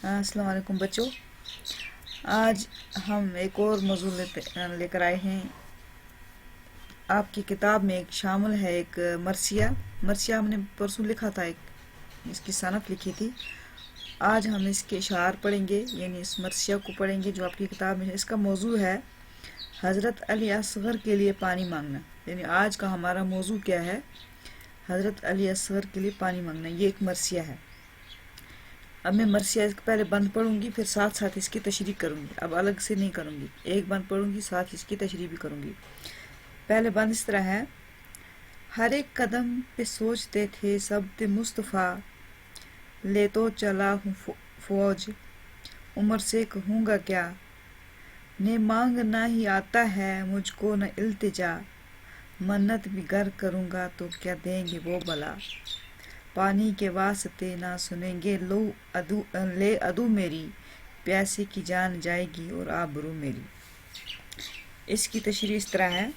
السلام علیکم بچوں، آج ہم ایک اور موضوع لے کر آئے ہیں۔ آپ کی کتاب میں ایک شامل ہے ایک مرثیہ ہم نے پرسوں لکھا تھا، ایک اس کی صنف لکھی تھی۔ آج ہم اس کے اشعار پڑھیں گے، یعنی اس مرثیہ کو پڑھیں گے جو آپ کی کتاب میں ہے۔ اس کا موضوع ہے حضرت علی اصغر کے لیے پانی مانگنا، یعنی آج کا ہمارا موضوع کیا ہے؟ حضرت علی اصغر کے لیے پانی مانگنا۔ یہ ایک مرثیہ ہے۔ اب میں مرثیہ پہلے بند پڑھوں گی، پھر ساتھ ساتھ اس کی تشریح کروں گی۔ اب الگ سے نہیں کروں گی، ایک بند پڑھوں گی، ساتھ اس کی تشریح بھی کروں گی۔ پہلے بند اس طرح ہے: ہر ایک قدم پہ سوچتے تھے سب مصطفیٰ، لے تو چلا ہوں فوج، عمر سے کہوں گا کیا، نے مانگنا ہی آتا ہے مجھ کو نہ التجا، منت بھی گر کروں گا تو کیا دیں گے وہ بلا، پانی کے واسطے نہ سنیں گے لے عدو میری، پیاسے کی جان جائے گی اور آبرو میری۔ اس کی تشریح اس طرح ہے۔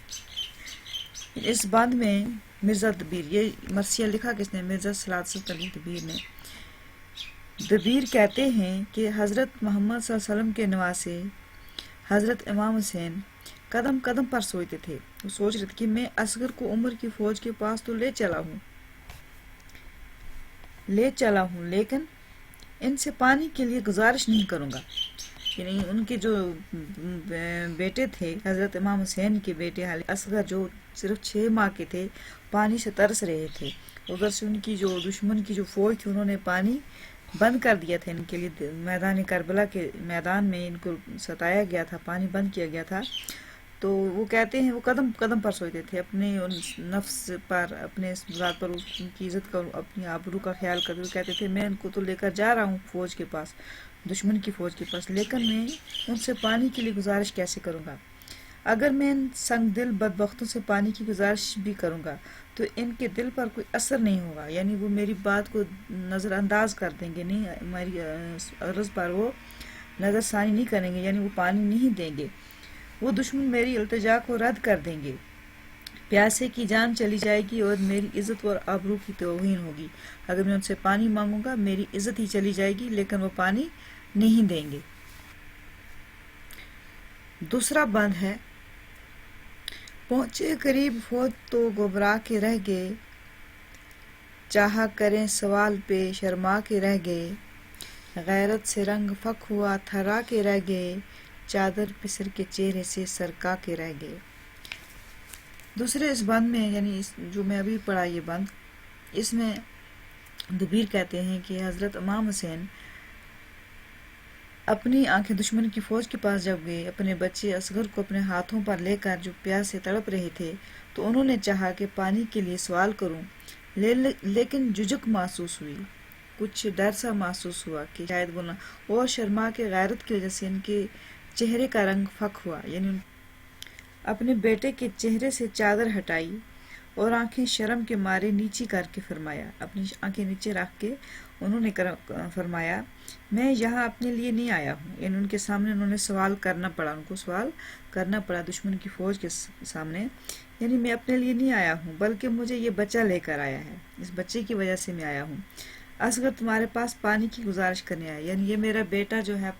اس بند میں مرزا دبیر، یہ مرثیہ لکھا کس نے؟ مرزا صلاح علی دبیر نے۔ دبیر کہتے ہیں کہ حضرت محمد صلی اللہ علیہ وسلم کے نواسے حضرت امام حسین قدم قدم پر سوچتے تھے۔ وہ سوچ رہے تھے کہ میں اصغر کو عمر کی فوج کے پاس تو لے چلا ہوں، لیکن ان سے پانی کے لیے گزارش نہیں کروں گا۔ یعنی ان کے جو بیٹے تھے، حضرت امام حسین کے بیٹے علی اصغر، جو صرف 6 ماہ کے تھے، پانی سے ترس رہے تھے۔ ادھر سے ان کی جو دشمن کی جو فوج تھی، انہوں نے پانی بند کر دیا تھا ان کے لیے۔ میدان کربلا کے میدان میں ان کو ستایا گیا تھا، پانی بند کیا گیا تھا۔ تو وہ کہتے ہیں وہ قدم قدم پر سوچتے تھے، اپنے ان نفس پر، اپنے ذات پر، ان کی عزت کروں، اپنی آبرو کا خیال کرتے ہوئے کہتے تھے میں ان کو تو لے کر جا رہا ہوں فوج کے پاس، دشمن کی فوج کے پاس، لیکن میں ان سے پانی کے لیے گزارش کیسے کروں گا؟ اگر میں ان سنگ دل بدبختوں سے پانی کی گزارش بھی کروں گا تو ان کے دل پر کوئی اثر نہیں ہوگا، یعنی وہ میری بات کو نظر انداز کر دیں گے، نہیں میری عرض پر وہ نظر ثانی نہیں کریں گے، یعنی وہ پانی نہیں دیں گے۔ وہ دشمن میری التجا کو رد کر دیں گے، پیاسے کی جان چلی جائے گی اور میری عزت اور آبرو کی توہین ہوگی۔ اگر میں ان سے پانی مانگوں گا میری عزت ہی چلی جائے گی، لیکن وہ پانی نہیں دیں گے۔ دوسرا بند ہے: پہنچے قریب فوج تو گھبرا کے رہ گئے، چاہا کریں سوال پہ شرما کے رہ گئے، غیرت سے رنگ فک ہوا تھرا کے رہ گئے، چادر پسر کے چہرے سے سرکا کے رہ گئے۔ دوسرے اس بند میں، یعنی جو میں ابھی پڑھا یہ بند، اس میں دبیر کہتے ہیں کہ حضرت امام حسین اپنی آنکھیں دشمن کی فوج کے پاس جب گئے، اپنے بچے اصغر کو اپنے ہاتھوں پر لے کر جو پیاس سے تڑپ رہے تھے، تو انہوں نے چاہا کہ پانی کے لیے سوال کروں، لیکن جھجک محسوس ہوئی، کچھ ڈر سا محسوس ہوا کہ شاید وہ نہ، اور شرما کے غیرت کی وجہ سے ان کے چہرے کا رنگ فک ہوا، یعنی اپنے بیٹے کے چہرے سے چادر ہٹائی اور آنکھیں شرم کے مارے نیچی کر کے فرمایا، اپنی آنکھیں نیچے رکھ کے انہوں نے فرمایا میں یہاں اپنے لیے نہیں آیا ہوں۔ یعنی ان کے سامنے انہوں نے سوال کرنا پڑا دشمن کی فوج کے سامنے، یعنی میں اپنے لیے نہیں آیا ہوں بلکہ مجھے یہ بچہ لے کر آیا ہے، اس بچے کی وجہ سے میں آیا ہوں۔ اصغر تمہارے پاس پانی کی گزارش کرنے آیا، یعنی یہ میرا بیٹا جو ہے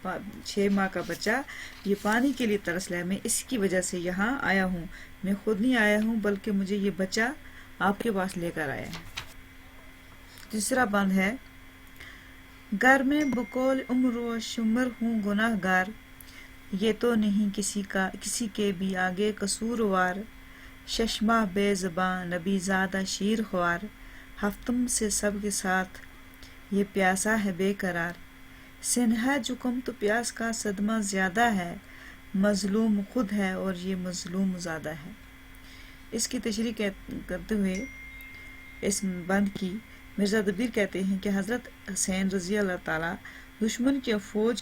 6 ماہ کا بچہ، یہ پانی کے لیے ترس رہا ہے، میں اس کی وجہ سے یہاں آیا ہوں، میں خود نہیں آیا ہوں بلکہ مجھے یہ بچہ آپ کے پاس لے کر آیا ہے۔ تیسرا بند ہے: گر میں بقول عمر و شمر ہوں گناہ گار، یہ تو نہیں کسی کے بھی آگے قصوروار، ششمہ بے زباں نبی زادہ شیر خوار، ہفتم سے سب کے ساتھ یہ پیاسا ہے بے قرار، سنہا جکم تو پیاس کا صدمہ زیادہ ہے، مظلوم خود ہے اور یہ مظلوم زادہ ہے۔ اس کی تشریح کرتے ہوئے اس بند کی مرزا دبیر کہتے ہیں کہ حضرت حسین رضی اللہ تعالیٰ دشمن کی فوج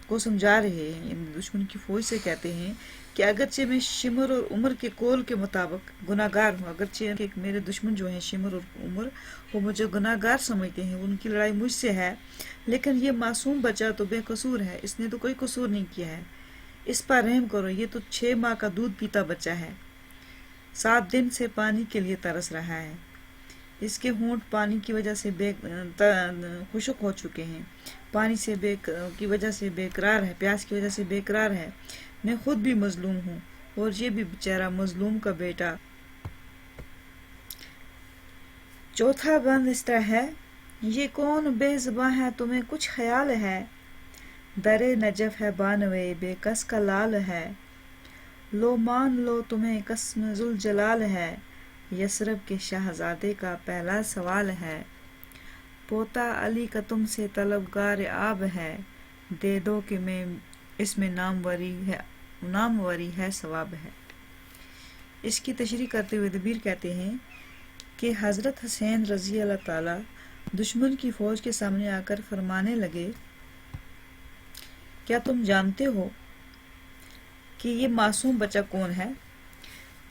کو سمجھا رہے ہیں، یعنی دشمن کی فوج سے کہتے ہیں کہ اگرچہ میں شمر اور عمر کے قول کے مطابق گناہ گار ہوں، اگرچہ میرے دشمن جو ہیں شمر اور عمر وہ مجھے گناہ گار سمجھتے ہیں، ان کی لڑائی مجھ سے ہے، لیکن یہ معصوم بچہ تو بے قصور ہے، اس نے تو کوئی قصور نہیں کیا ہے، اس پر رحم کرو، یہ تو 6 ماہ کا دودھ پیتا بچہ ہے، 7 دن سے پانی کے لیے ترس رہا ہے، اس کے ہونٹ پانی کی وجہ سے خشک ہو چکے ہیں، پانی سے کی وجہ سے بےقرار ہے، پیاس کی وجہ سے بےقرار ہے۔ میں خود بھی مظلوم ہوں اور یہ بھی بیچارہ مظلوم کا بیٹا۔ چوتھا بند اس طرح ہے: یہ کون بے زباں ہے تمہیں کچھ خیال ہے، درے نجف ہے بانوے بے کس کا لال ہے، لو مان لو تمہیں قسم ذوالجلال ہے، یثرب کے شہزادے کا پہلا سوال ہے، پوتا علی کا تم سے طلبگار آب ہے، دے دو کہ میں اس میں ناموری ہے ثواب ہے۔ اس کی تشریح کرتے ہوئے دبیر کہتے ہیں کہ حضرت حسین رضی اللہ تعالی دشمن کی فوج کے سامنے آ کر فرمانے لگے، کیا تم جانتے ہو کہ یہ معصوم بچہ کون ہے؟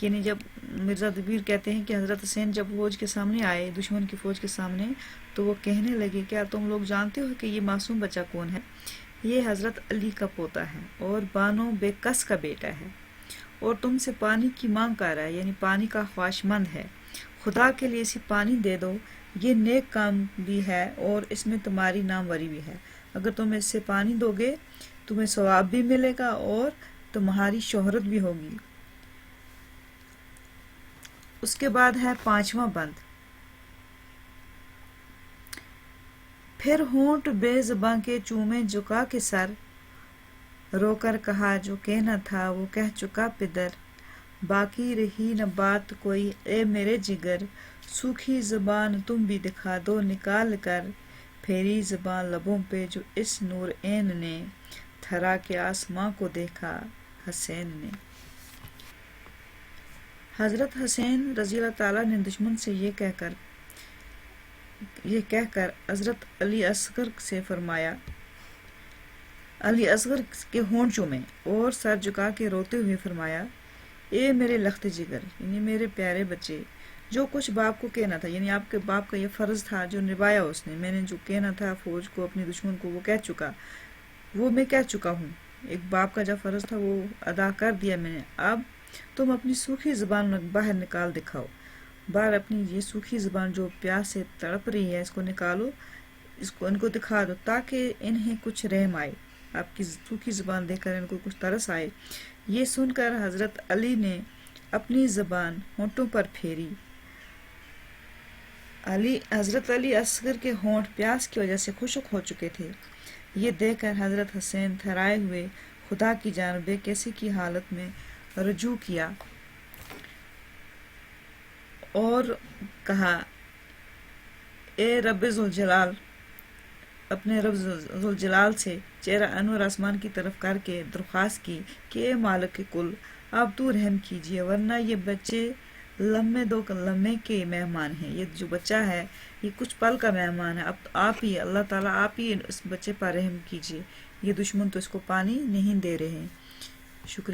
یعنی جب مرزا دبیر کہتے ہیں کہ حضرت حسین جب فوج کے سامنے آئے، دشمن کی فوج کے سامنے، تو وہ کہنے لگے، کیا تم لوگ جانتے ہو کہ یہ معصوم بچہ کون ہے؟ یہ حضرت علی کا پوتا ہے اور بانو بے کس کا بیٹا ہے، اور تم سے پانی کی مانگ کر رہا ہے، یعنی پانی کا خواہش مند ہے۔ خدا کے لیے اسے پانی دے دو، یہ نیک کام بھی ہے اور اس میں تمہاری ناموری بھی ہے۔ اگر تم اس سے پانی دو گے تمہیں ثواب بھی ملے گا اور تمہاری شہرت بھی ہوگی۔ اس کے بعد ہے پانچواں بند: پھر ہونٹ بے زباں کے چومے جھکا کے سر، رو کر کہا جو کہنا تھا وہ کہہ چکا پدر، باقی رہی نہ بات کوئی اے میرے جگر، سوکھی زبان تم بھی دکھا دو نکال کر، پھیری زباں لبوں پہ جو اس نور عین نے، تھرا کے آسماں کو دیکھا حسین نے۔ حضرت حسین رضی اللہ تعالیٰ نے دشمن سے یہ کہہ کر حضرت علی اصغر سے فرمایا، علی اصغر کے ہونٹ چومے اور سر جھکا کے روتے ہوئے فرمایا، اے میرے لخت جگر، یعنی میرے پیارے بچے، جو کچھ باپ کو کہنا تھا، یعنی آپ کے باپ کا یہ فرض تھا جو نبھایا اس نے، میں نے جو کہنا تھا فوج کو، اپنے دشمن کو، وہ کہہ چکا، وہ میں کہہ چکا ہوں، ایک باپ کا جو فرض تھا وہ ادا کر دیا میں نے۔ اب تم اپنی سوکھی زبان باہر نکال دکھاؤ، باہر اپنی یہ سوکھی زبان جو پیاس سے تڑپ رہی ہے اس کو نکالو، اس کو ان کو دکھا دو تاکہ انہیں کچھ رحم آئے، آپ کی سوکھی زبان دیکھ کر ان کو کچھ ترس آئے۔ یہ سن کر حضرت علی نے اپنی زبان ہونٹوں پر پھیری۔ حضرت علی اصغر کے ہونٹ پیاس کی وجہ سے خشک ہو چکے تھے۔ یہ دیکھ کر حضرت حسین تھرائے ہوئے خدا کی جانب بے کیسی کی حالت میں رجوع کیا اور کہا، اے رب ذوالجلال، اپنے رب ذوالجلال سے چہرہ انور آسمان کی طرف کر کے درخواست کی کہ اے مالک کل، اب تو رحم کیجئے، ورنہ یہ بچے لمحے کے مہمان ہیں، یہ جو بچہ ہے یہ کچھ پل کا مہمان ہے، اب آپ ہی اللہ تعالیٰ آپ ہی اس بچے پر رحم کیجئے، یہ دشمن تو اس کو پانی نہیں دے رہے ہیں۔ شکریہ۔